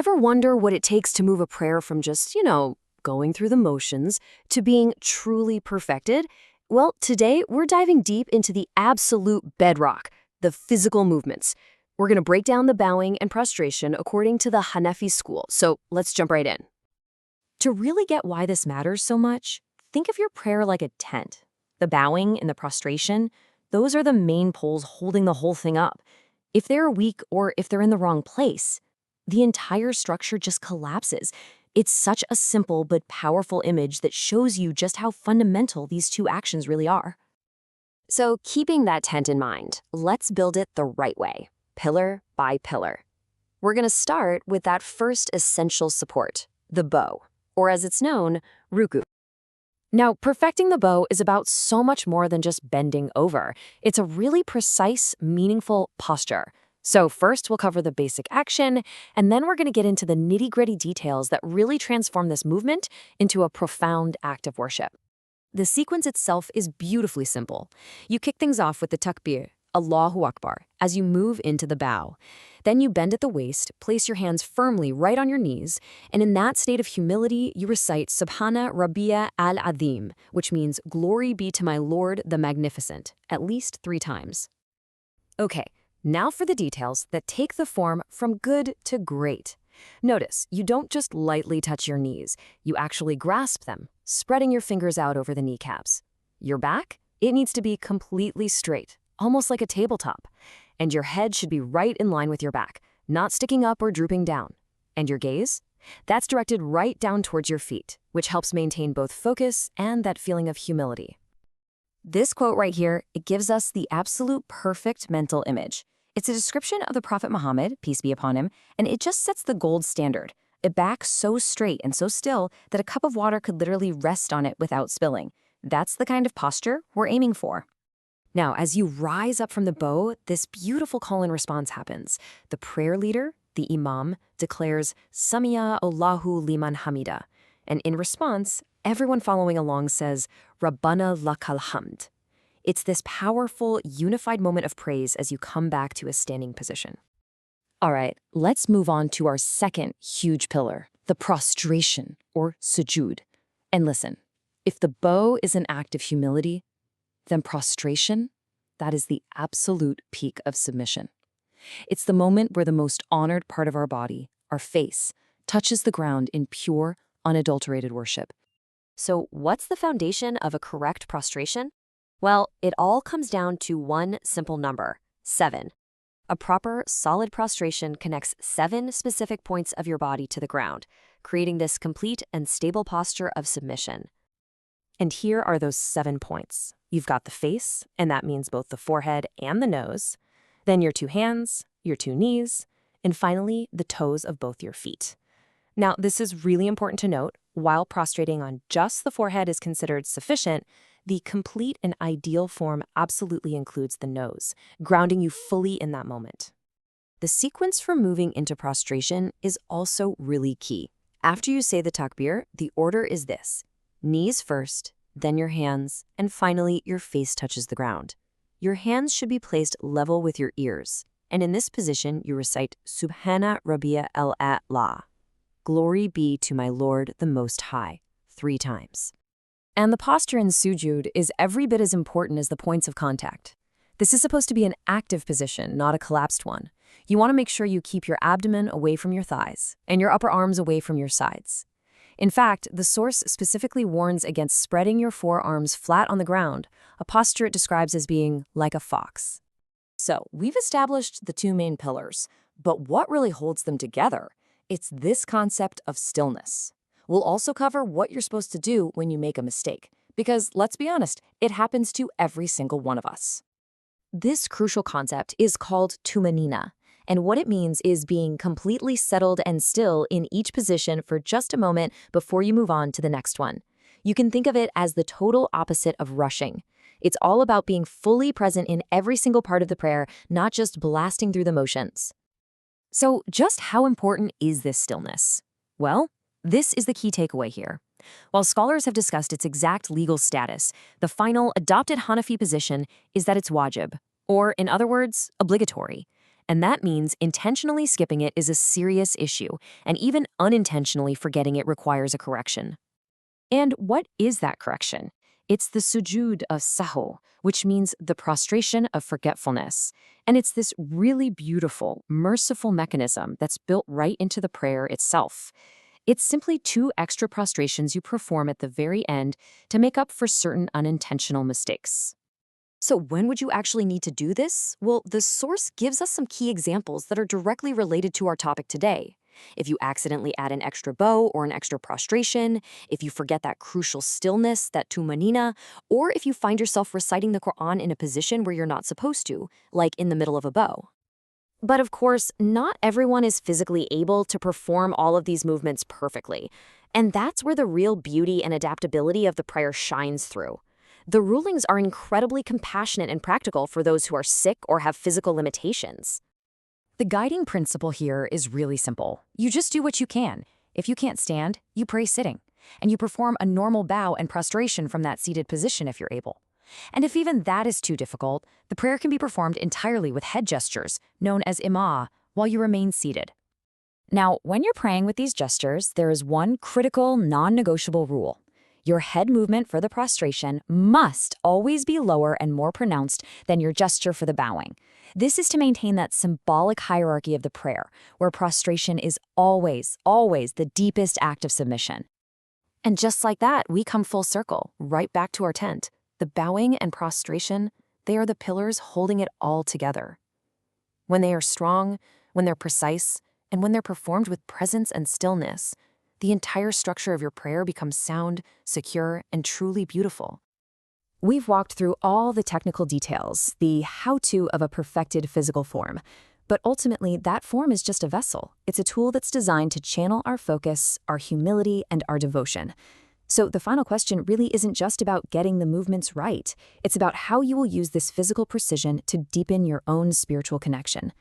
Ever wonder what it takes to move a prayer from just, going through the motions to being truly perfected? Well, today we're diving deep into the absolute bedrock, the physical movements. We're going to break down the bowing and prostration according to the Hanafi school, so let's jump right in. To really get why this matters so much, think of your prayer like a tent. The bowing and the prostration, those are the main poles holding the whole thing up. If they're weak or if they're in the wrong place, the entire structure just collapses. It's such a simple but powerful image that shows you just how fundamental these two actions really are. So keeping that tent in mind, let's build it the right way, pillar by pillar. We're going to start with that first essential support, the bow, or as it's known, ruku. Now, perfecting the bow is about so much more than just bending over. It's a really precise, meaningful posture. So first, we'll cover the basic action, and then we're going to get into the nitty-gritty details that really transform this movement into a profound act of worship. The sequence itself is beautifully simple. You kick things off with the takbir, Allahu Akbar, as you move into the bow. Then you bend at the waist, place your hands firmly right on your knees, and in that state of humility, you recite Subhana Rabbiya al-Azim, which means, "Glory be to my Lord the Magnificent," at least 3 times. Okay. Now for the details that take the form from good to great. Notice, you don't just lightly touch your knees, you actually grasp them, spreading your fingers out over the kneecaps. Your back? It needs to be completely straight, almost like a tabletop. And your head should be right in line with your back, not sticking up or drooping down. And your gaze? That's directed right down towards your feet, which helps maintain both focus and that feeling of humility. This quote right here, it gives us the absolute perfect mental image. It's a description of the Prophet Muhammad, peace be upon him, and it just sets the gold standard. A back so straight and so still that a cup of water could literally rest on it without spilling. That's the kind of posture we're aiming for. Now, as you rise up from the bow, this beautiful call and response happens. The prayer leader, the imam, declares, Sami'a Allahu liman hamida. And in response, everyone following along says, Rabbana lakal hamd. It's this powerful, unified moment of praise as you come back to a standing position. All right, let's move on to our second huge pillar, the prostration, or sujud. And listen, if the bow is an act of humility, then prostration, that is the absolute peak of submission. It's the moment where the most honored part of our body, our face, touches the ground in pure, unadulterated worship. So what's the foundation of a correct prostration? Well, it all comes down to one simple number, 7. A proper, solid prostration connects 7 specific points of your body to the ground, creating this complete and stable posture of submission. And here are those 7 points. You've got the face, and that means both the forehead and the nose, then your 2 hands, your 2 knees, and finally, the toes of both your feet. Now, this is really important to note. While prostrating on just the forehead is considered sufficient, the complete and ideal form absolutely includes the nose, grounding you fully in that moment. The sequence for moving into prostration is also really key. After you say the takbir, the order is this: knees first, then your hands, and finally your face touches the ground. Your hands should be placed level with your ears, and in this position you recite Subhana Rabbiya al-A'la. Glory be to my Lord the Most High, 3 times. And the posture in sujud is every bit as important as the points of contact. This is supposed to be an active position, not a collapsed one. You want to make sure you keep your abdomen away from your thighs and your upper arms away from your sides. In fact, the source specifically warns against spreading your forearms flat on the ground, a posture it describes as being like a fox. So, we've established the 2 main pillars, but what really holds them together? It's this concept of stillness. We'll also cover what you're supposed to do when you make a mistake, because let's be honest, it happens to every single one of us. This crucial concept is called tumanina, and what it means is being completely settled and still in each position for just a moment before you move on to the next one. You can think of it as the total opposite of rushing. It's all about being fully present in every single part of the prayer, not just blasting through the motions. So just how important is this stillness? Well, this is the key takeaway here. While scholars have discussed its exact legal status, the final adopted Hanafi position is that it's wajib, or in other words, obligatory. And that means intentionally skipping it is a serious issue, and even unintentionally forgetting it requires a correction. And what is that correction? It's the sujud of sahu, which means the prostration of forgetfulness. And it's this really beautiful, merciful mechanism that's built right into the prayer itself. It's simply 2 extra prostrations you perform at the very end to make up for certain unintentional mistakes. So when would you actually need to do this? Well, the source gives us some key examples that are directly related to our topic today. If you accidentally add an extra bow or an extra prostration, if you forget that crucial stillness, that tumanina, or if you find yourself reciting the Qur'an in a position where you're not supposed to, like in the middle of a bow. But of course, not everyone is physically able to perform all of these movements perfectly. And that's where the real beauty and adaptability of the prayer shines through. The rulings are incredibly compassionate and practical for those who are sick or have physical limitations. The guiding principle here is really simple. You just do what you can. If you can't stand, you pray sitting. And you perform a normal bow and prostration from that seated position if you're able. And if even that is too difficult, the prayer can be performed entirely with head gestures, known as imah, while you remain seated. Now, when you're praying with these gestures, there is one critical, non-negotiable rule. Your head movement for the prostration must always be lower and more pronounced than your gesture for the bowing. This is to maintain that symbolic hierarchy of the prayer, where prostration is always, always the deepest act of submission. And just like that, we come full circle, right back to our tent. The bowing and prostration, they are the pillars holding it all together. When they are strong, when they're precise, and when they're performed with presence and stillness, the entire structure of your prayer becomes sound, secure, and truly beautiful. We've walked through all the technical details, the how-to of a perfected physical form. But ultimately, that form is just a vessel. It's a tool that's designed to channel our focus, our humility, and our devotion. So the final question really isn't just about getting the movements right. It's about how you will use this physical precision to deepen your own spiritual connection.